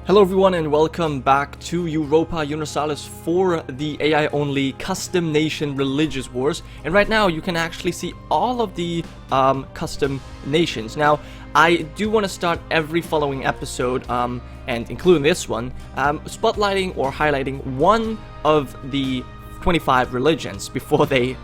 Hello everyone and welcome back to Europa Universalis for the AI-only custom nation religious wars. And right now you can actually see all of the custom nations. Now I do want to start every following episode, and including this one, spotlighting or highlighting one of the 25 religions before they're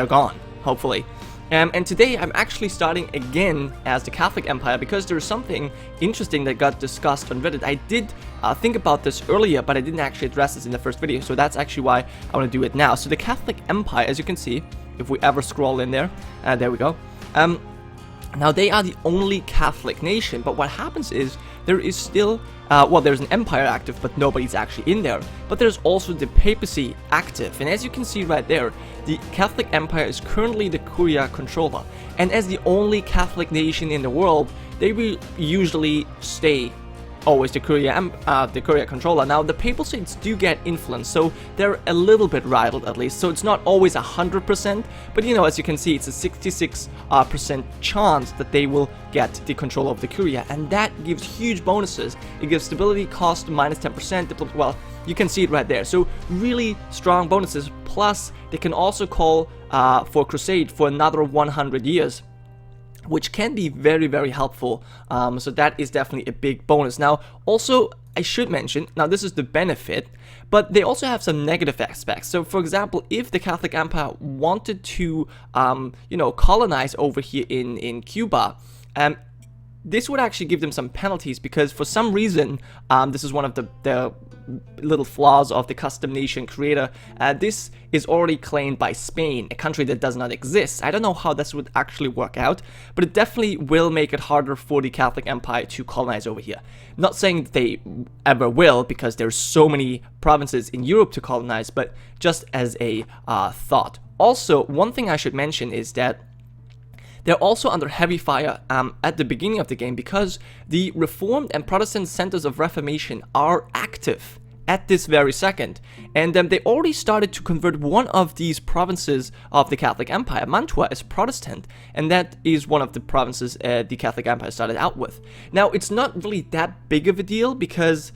gone, hopefully. And today I'm actually starting again as the Catholic Empire because there's something interesting that got discussed on Reddit. I did think about this earlier, but I didn't actually address this in the first video, so that's actually why I want to do it now. So the Catholic Empire, as you can see, if we ever scroll in there, there we go. Now they are the only Catholic nation, but what happens is there is still, well, there's an empire active, but nobody's actually in there. But there's also the papacy active, and as you can see right there, the Catholic Empire is currently the Curia controller. And as the only Catholic nation in the world, they will usually stay always the Curia controller. Now the papal states do get influence, so they're a little bit rivaled at least. So it's not always 100%, but you know, as you can see, it's a 66% chance that they will get the control of the Curia, and that gives huge bonuses. It gives stability, cost minus 10%. Well, you can see it right there. So really strong bonuses. Plus, they can also call for crusade for another 100 years. Which can be very, very helpful. So that is definitely a big bonus. Now, also, I should mention, now this is the benefit, but they also have some negative aspects. So, for example, if the Catholic Empire wanted to, colonize over here in Cuba, this would actually give them some penalties because for some reason, this is one of the little flaws of the custom nation creator. This is already claimed by Spain, a country that does not exist. I don't know how this would actually work out, but it definitely will make it harder for the Catholic Empire to colonize over here. Not saying that they ever will, because there's so many provinces in Europe to colonize, but just as a thought. Also, one thing I should mention is that they're also under heavy fire at the beginning of the game because the Reformed and Protestant centers of Reformation are active at this very second. And they already started to convert one of these provinces of the Catholic Empire, Mantua, as Protestant. And that is one of the provinces the Catholic Empire started out with. Now, it's not really that big of a deal because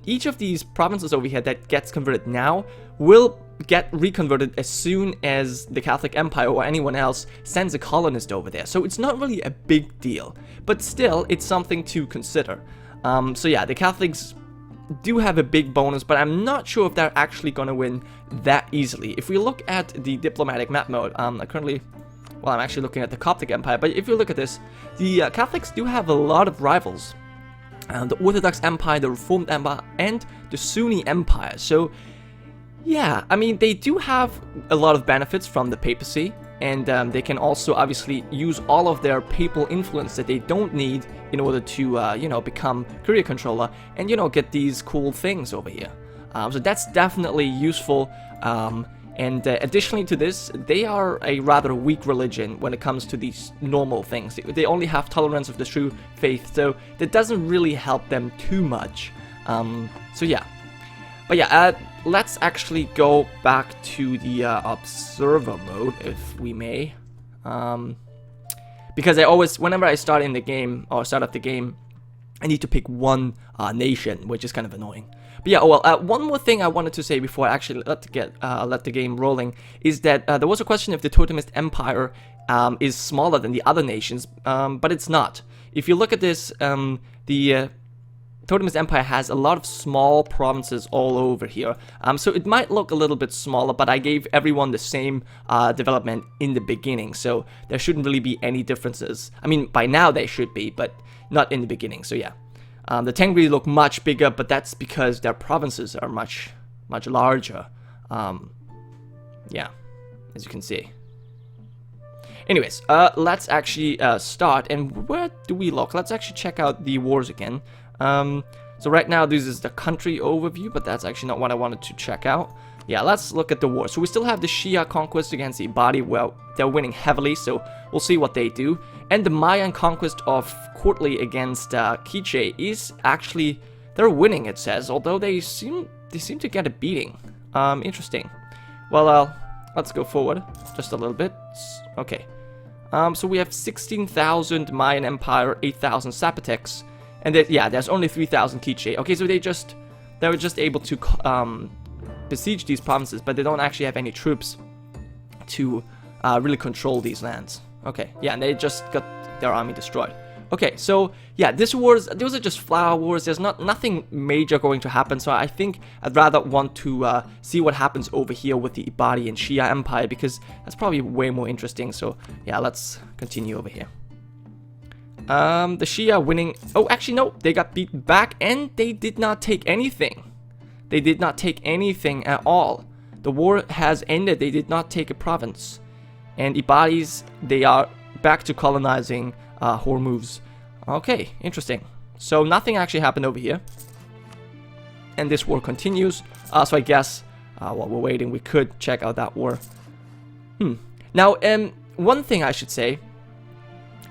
each of these provinces over here that gets converted now will get reconverted as soon as the Catholic Empire or anyone else sends a colonist over there. So it's not really a big deal, but still it's something to consider. So yeah, the Catholics do have a big bonus, but I'm not sure if they're actually going to win that easily. If we look at the diplomatic map mode, I'm actually looking at the Coptic Empire, but if you look at this, the Catholics do have a lot of rivals. The Orthodox Empire, the Reformed Empire, and the Sunni Empire. So yeah, I mean, they do have a lot of benefits from the papacy, and they can also obviously use all of their papal influence that they don't need in order to, become Curia controller and, get these cool things over here. So that's definitely useful. And additionally to this, they are a rather weak religion when it comes to these normal things. They only have tolerance of the true faith, so that doesn't really help them too much. So yeah. But yeah, let's actually go back to the observer mode, if we may. Because whenever I start in the game, or start up the game, I need to pick one nation, which is kind of annoying. But yeah, well, one more thing I wanted to say before I actually let the game rolling is that there was a question if the Totemist Empire is smaller than the other nations, but it's not. If you look at this, the Totemist Empire has a lot of small provinces all over here, so it might look a little bit smaller, but I gave everyone the same development in the beginning, so there shouldn't really be any differences. I mean, by now they should be, but not in the beginning, so yeah. The Tengri look much bigger, but that's because their provinces are much larger. Yeah, as you can see. Anyways, let's actually start, and where do we look? Let's actually check out the wars again. So right now this is the country overview, but that's actually not what I wanted to check out. Yeah, let's look at the war. So we still have the Shia conquest against the Ibadi. Well, they're winning heavily, so we'll see what they do. And the Mayan conquest of Courtly against Quiche is actually, they're winning, it says, although they seem to get a beating. Interesting. Well, let's go forward just a little bit. Okay. So we have 16,000 Mayan Empire, 8,000 Zapotecs. And yeah, there's only 3,000 Quiche. Okay, so they were just able to besiege these provinces, but they don't actually have any troops to really control these lands. Okay, yeah, and they just got their army destroyed. Okay, so yeah, those are just flower wars. There's nothing major going to happen, so I think I'd rather want to see what happens over here with the Ibadi and Shia Empire, because that's probably way more interesting. So yeah, let's continue over here. The Shia winning. Oh, actually no, they got beaten back, and they did not take anything. They did not take anything at all. The war has ended. They did not take a province. And Ibadis, they are back to colonizing Hormuz. Okay, interesting. So nothing actually happened over here. And this war continues. So I guess while we're waiting, we could check out that war. Now, one thing I should say,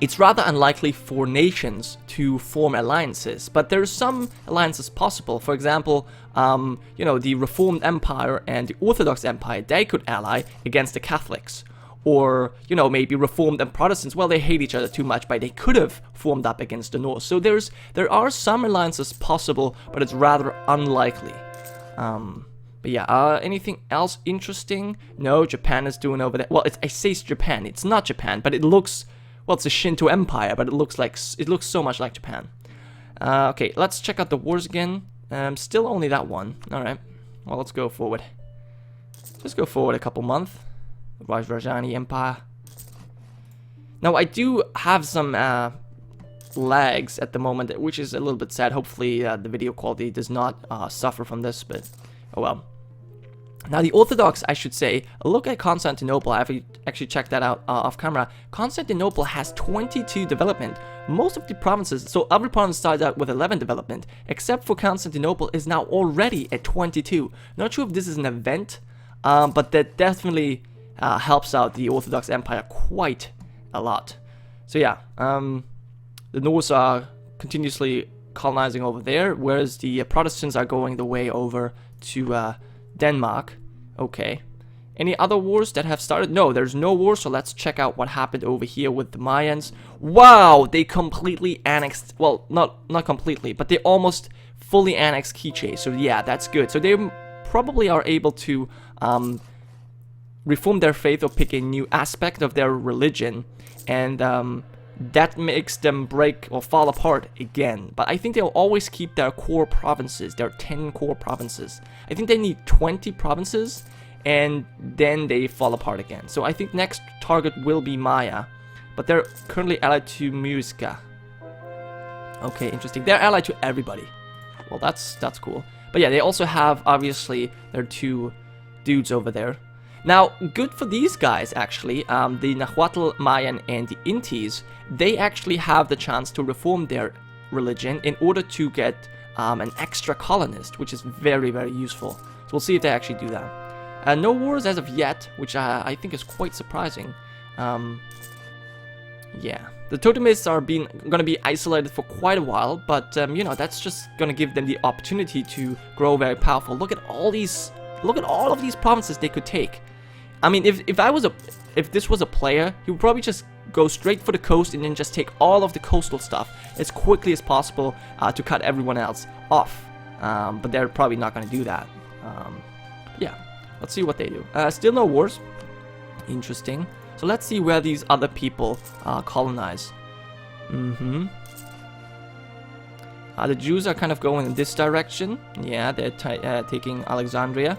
it's rather unlikely for nations to form alliances, but there are some alliances possible. For example, you know, the Reformed Empire and the Orthodox Empire, they could ally against the Catholics. Or, you know, maybe Reformed and Protestants, well, they hate each other too much, but they could have formed up against the North. So there are some alliances possible, but it's rather unlikely. But yeah, anything else interesting? No, Japan is doing over there. Well, I say it's Japan. It's not Japan, but it looks, well, it's a Shinto empire, but it looks so much like Japan. Okay, let's check out the wars again. Still only that one. All right. Well, let's go forward. Just go forward a couple months. Rajrajani Empire. Now, I do have some lags at the moment, which is a little bit sad. Hopefully, the video quality does not suffer from this, but oh well. Now, the Orthodox, I should say, look at Constantinople. I've actually checked that out off camera. Constantinople has 22 development. Most of the provinces, so every province started out with 11 development, except for Constantinople is now already at 22. Not sure if this is an event, but that definitely helps out the Orthodox Empire quite a lot. So yeah, the Norse are continuously colonizing over there, whereas the Protestants are going the way over to Denmark. Okay. Any other wars that have started? No, there's no war, so let's check out what happened over here with the Mayans. Wow, they completely annexed, well, not completely, but they almost fully annexed Quiche. So yeah, that's good. So they probably are able to reform their faith or pick a new aspect of their religion, and that makes them break or fall apart again. But I think they'll always keep their core provinces, their 10 core provinces. I think they need 20 provinces, and then they fall apart again. So I think next target will be Maya, but they're currently allied to Muisca. Okay, interesting. They're allied to everybody. Well, that's cool. But yeah, they also have, obviously, their two dudes over there. Now, good for these guys, actually, the Nahuatl, Mayan, and the Intis, they actually have the chance to reform their religion in order to get an extra colonist, which is very, very useful. So we'll see if they actually do that. No wars as of yet, which I think is quite surprising. Yeah, the totemists are going to be isolated for quite a while, but, you know, that's just going to give them the opportunity to grow very powerful. Look at all of these provinces they could take. I mean, if this was a player, he would probably just go straight for the coast and then just take all of the coastal stuff as quickly as possible to cut everyone else off. But they're probably not going to do that. Yeah, let's see what they do. Still no wars. Interesting. So let's see where these other people colonize. The Jews are kind of going in this direction. Yeah, they're taking Alexandria.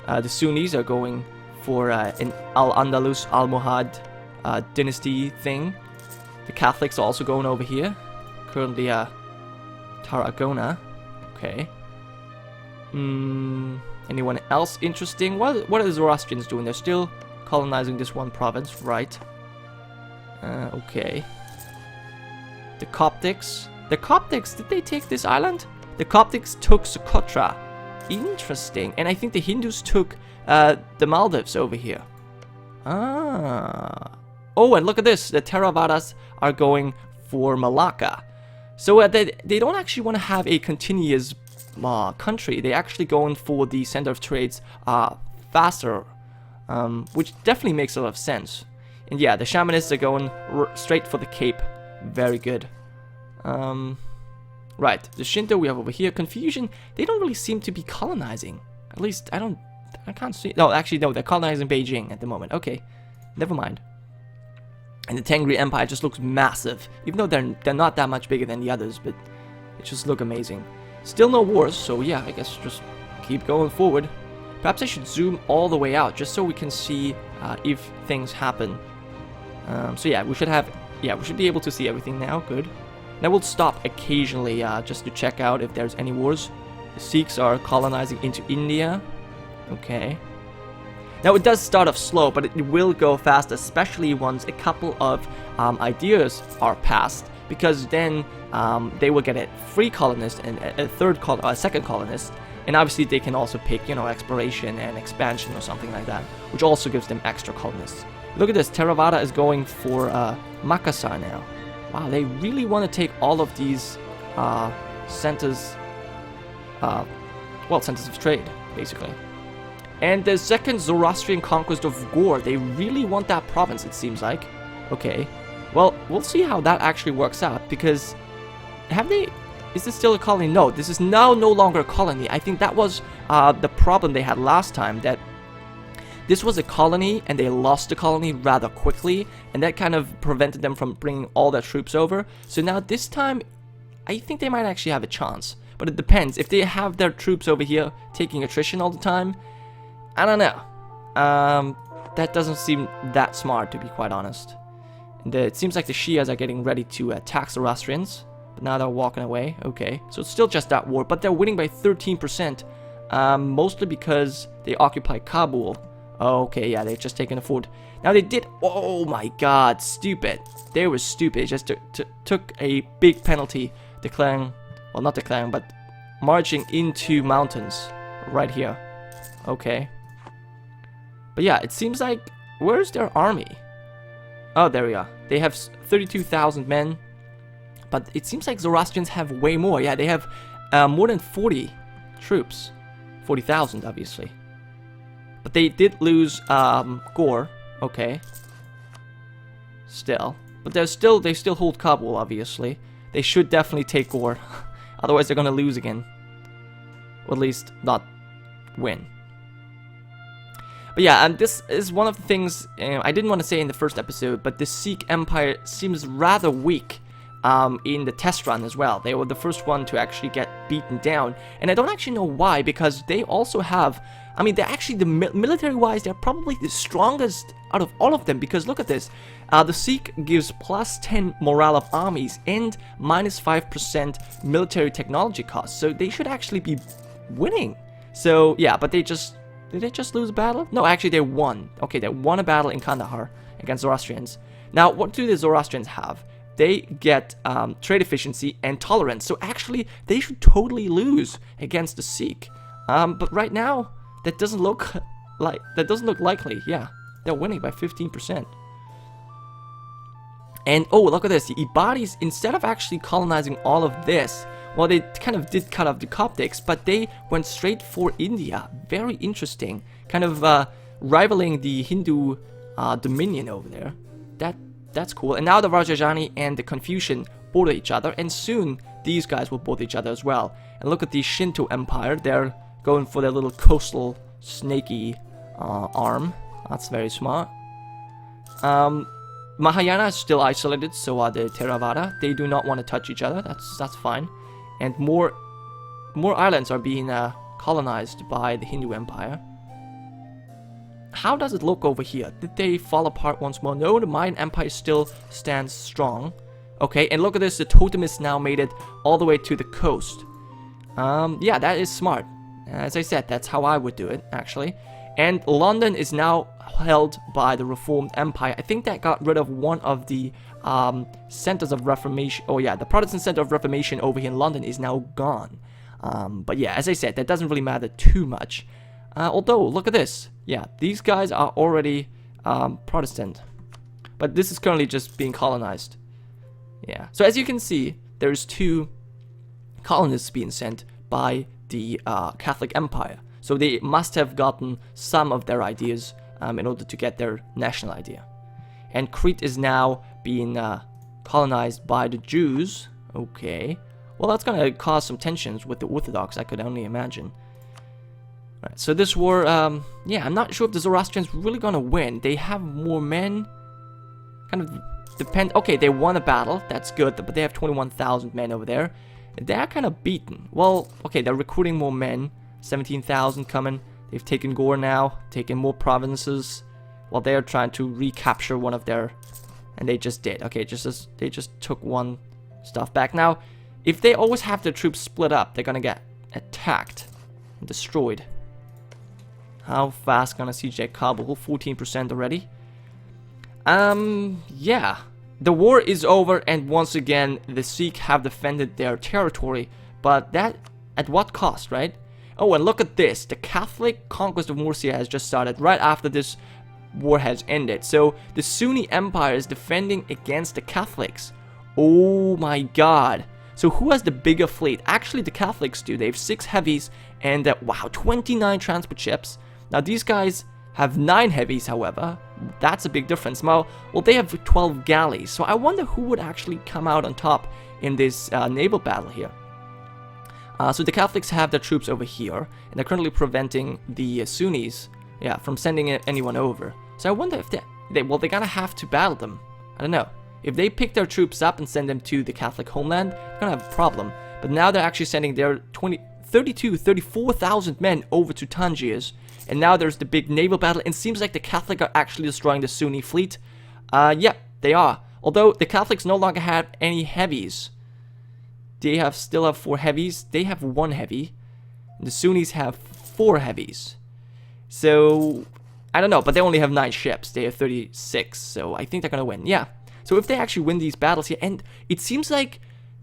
The Sunnis are going for an Al-Andalus, Almohad dynasty thing. The Catholics are also going over here. Currently, Tarragona. Okay. Anyone else interesting? What are the Zoroastrians doing? They're still colonizing this one province, right? Okay. The Coptics. The Coptics, did they take this island? The Coptics took Socotra. Interesting. And I think the Hindus took the Maldives over here. Ah. Oh, and look at this. The Theravadas are going for Malacca. So they don't actually want to have a continuous country. They're actually going for the center of trades faster. Which definitely makes a lot of sense. And yeah, the Shamanists are going straight for the Cape. Very good. Right, the Shinto we have over here. Confucian, they don't really seem to be colonizing. At least, I can't see. No, actually, no, they're colonizing Beijing at the moment. Okay, never mind. And the Tengri Empire just looks massive, even though they're not that much bigger than the others, but it just look amazing. Still no wars, so yeah, I guess just keep going forward. Perhaps I should zoom all the way out, just so we can see if things happen. So yeah, we should be able to see everything now. Good. Now we'll stop occasionally just to check out if there's any wars. The Sikhs are colonizing into India. Okay. Now it does start off slow, but it will go fast, especially once a couple of ideas are passed, because then they will get a free colonist and a second colonist, and obviously they can also pick, you know, exploration and expansion or something like that, which also gives them extra colonists. Look at this, Theravada is going for Makassar now. Wow, they really want to take all of these centers, centers of trade, basically. And the second Zoroastrian conquest of Gore, they really want that province, it seems like. Okay, well, we'll see how that actually works out, because is this still a colony? No, this is now no longer a colony. I think that was the problem they had last time, that this was a colony and they lost the colony rather quickly, and that kind of prevented them from bringing all their troops over. So now this time, I think they might actually have a chance, but it depends. If they have their troops over here taking attrition all the time, I don't know. That doesn't seem that smart, to be quite honest. And it seems like the Shias are getting ready to attack Zoroastrians, but now they're walking away. Okay, so it's still just that war, but they're winning by 13%, mostly because they occupy Kabul. Okay, yeah, they've just taken a fort. Now they did. Oh my God, stupid. They were stupid. Just took a big penalty, declaring, well, not declaring, but marching into mountains right here. Okay. But yeah, it seems like, where's their army? Oh, there we are. They have 32,000 men, but it seems like Zoroastrians have way more. Yeah, they have more than 40 troops. 40,000, obviously. But they did lose Gore. Okay. Still. But they still hold Kabul, obviously. They should definitely take Gore. Otherwise, they're going to lose again. Or at least not win. But yeah, and this is one of the things I didn't want to say in the first episode, but the Sikh Empire seems rather weak in the test run as well. They were the first one to actually get beaten down, and I don't actually know why, because they also have, I mean, they're actually, military-wise, they're probably the strongest out of all of them, because look at this. The Sikh gives plus 10 morale of armies and minus 5% military technology costs, so they should actually be winning. So yeah, but did they just lose a battle? No, actually they won. Okay, they won a battle in Kandahar against Zoroastrians. Now, what do the Zoroastrians have? They get trade efficiency and tolerance. So actually, they should totally lose against the Sikh. But right now, that doesn't look likely. Yeah, they're winning by 15%. And oh, look at this. The Ibadis, instead of actually colonizing all of this, well, they kind of did cut off the Coptics, but they went straight for India. Very interesting. Kind of rivaling the Hindu dominion over there. That's cool. And now the Rajajani and the Confucian border each other, and soon these guys will border each other as well. And look at the Shinto Empire. They're going for their little coastal snaky arm. That's very smart. Mahayana is still isolated, so are the Theravada. They do not want to touch each other. That's fine. And more islands are being colonized by the Hindu Empire. How does it look over here? Did they fall apart once more? No, the Mayan Empire still stands strong. Okay, and look at this. The totem is now made it all the way to the coast. Yeah, that is smart. As I said, that's how I would do it, actually. And London is now held by the Reformed Empire. I think that got rid of one of the centers of Reformation. Oh yeah, the Protestant center of Reformation over here in London is now gone. But yeah, as I said, that doesn't really matter too much. Although, look at this. Yeah, these guys are already Protestant. But this is currently just being colonized. Yeah, so as you can see, there's 2 colonists being sent by the Catholic Empire. So they must have gotten some of their ideas in order to get their national idea. And Crete is now being colonized by the Jews. Okay. Well, that's gonna cause some tensions with the Orthodox, I could only imagine. Alright, so this war, yeah, I'm not sure if the Zoroastrians really gonna win. They have more men. Kind of depend. Okay, they won a battle. That's good, but they have 21,000 men over there. They're kind of beaten. Well, okay, they're recruiting more men. 17,000 coming. They've taken Gore now, taken more provinces, while they're trying to recapture one of their. And they just did. Okay, they just took one stuff back. Now, if they always have their troops split up, they're gonna get attacked and destroyed. How fast gonna siege Kabul? 14% already. Yeah. The war is over, and once again, the Sikh have defended their territory, but that at what cost, right? Oh, and look at this. The Catholic conquest of Murcia has just started right after this war has ended. So the Sunni Empire is defending against the Catholics. Oh my god. So who has the bigger fleet? Actually, the Catholics do. They have 6 heavies and, wow, 29 transport ships. Now, these guys have 9 heavies, however. That's a big difference. Well, they have 12 galleys. So I wonder who would actually come out on top in this naval battle here. So the Catholics have their troops over here, and they're currently preventing the Sunnis, yeah, from sending anyone over. So I wonder if they're gonna have to battle them. I don't know. If they pick their troops up and send them to the Catholic homeland, they're gonna have a problem. But now they're actually sending their 34,000 men over to Tangiers. And now there's the big naval battle, and it seems like the Catholic are actually destroying the Sunni fleet. Yeah, they are. Although the Catholics no longer have any heavies. They still have 4 heavies. They have 1 heavy. And the Sunnis have 4 heavies. So, I don't know, but they only have 9 ships. They have 36, so I think they're gonna win. Yeah. So if they actually win these battles here, and it seems like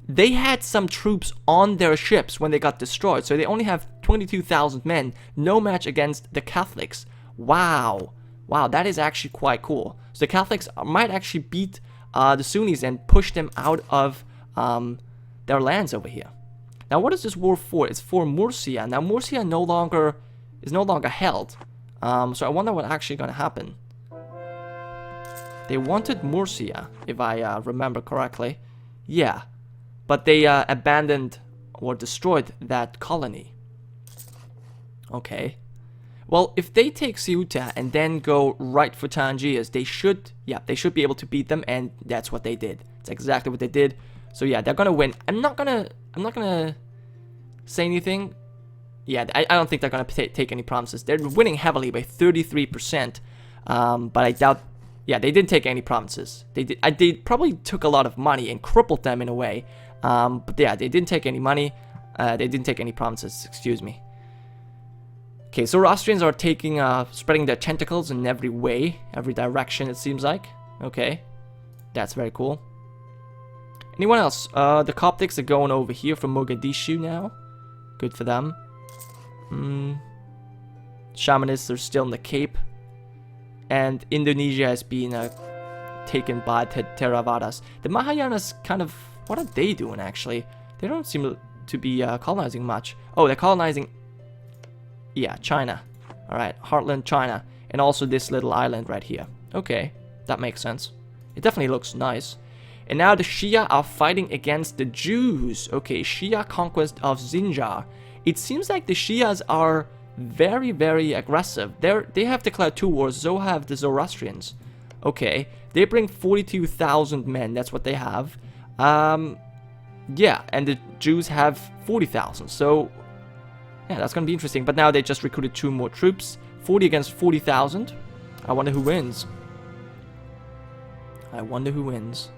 they had some troops on their ships when they got destroyed, so they only have 22,000 men, no match against the Catholics. Wow. Wow, that is actually quite cool. So the Catholics might actually beat the Sunnis and push them out of their lands over here. Now, what is this war for? It's for Murcia. Now, Murcia is no longer held. So I wonder what actually gonna happen. They wanted Murcia, if I remember correctly. Yeah. But they abandoned or destroyed that colony. Okay. Well, if they take Ceuta and then go right for Tangiers, they should be able to beat them, and that's what they did. It's exactly what they did. So yeah, they're gonna win. I'm not gonna say anything. Yeah, I don't think they're gonna take any promises. They're winning heavily by 33%. But I doubt. Yeah, they didn't take any promises. They probably took a lot of money and crippled them in a way. But yeah, they didn't take any money. They didn't take any promises. Excuse me. Okay, so Zoroastrians are taking, spreading their tentacles in every way, every direction. It seems like. Okay, that's very cool. Anyone else? The Coptics are going over here from Mogadishu now. Good for them. Shamanists are still in the Cape. And Indonesia has been taken by Theravadas. The Mahayanas kind of... What are they doing, actually? They don't seem to be colonizing much. Oh, they're colonizing... Yeah, China. Alright, Heartland, China. And also this little island right here. Okay, that makes sense. It definitely looks nice. And now the Shia are fighting against the Jews. Okay, Shia conquest of Zinjar. It seems like the Shias are very, very aggressive. They have declared 2 wars. So have the Zoroastrians. Okay, they bring 42,000 men. That's what they have. Yeah, and the Jews have 40,000. So, yeah, that's gonna be interesting. But now they just recruited 2 more troops. 40 against 40,000. I wonder who wins. I wonder who wins.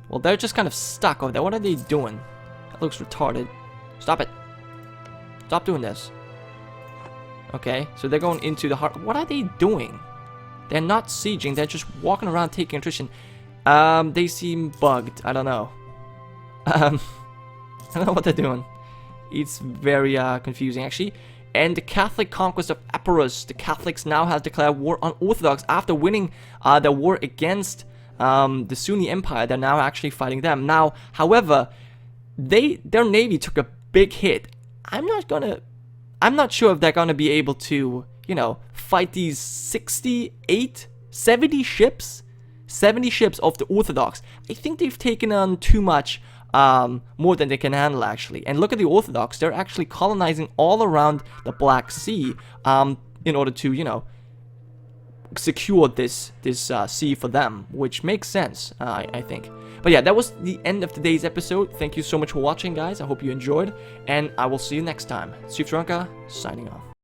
Well, they're just kind of stuck over there. What are they doing? That looks retarded. Stop it. Stop doing this. Okay, so they're going into the heart. What are they doing? They're not sieging. They're just walking around taking attrition. They seem bugged. I don't know. I don't know what they're doing. It's very confusing, actually. And the Catholic conquest of Epirus. The Catholics now have declared war on Orthodox after winning the war against the Sunni Empire. They're now actually fighting them. Now, however, their navy took a big hit. I'm not sure if they're gonna be able to, you know, fight these 70 ships of the Orthodox. I think they've taken on too much more than they can handle, actually. And look at the Orthodox. They're actually colonizing all around the Black Sea in order to, you know, secure this sea for them, which makes sense, I think. But yeah, that was the end of today's episode. Thank you so much for watching, guys. I hope you enjoyed, and I will see you next time. Gironca, signing off.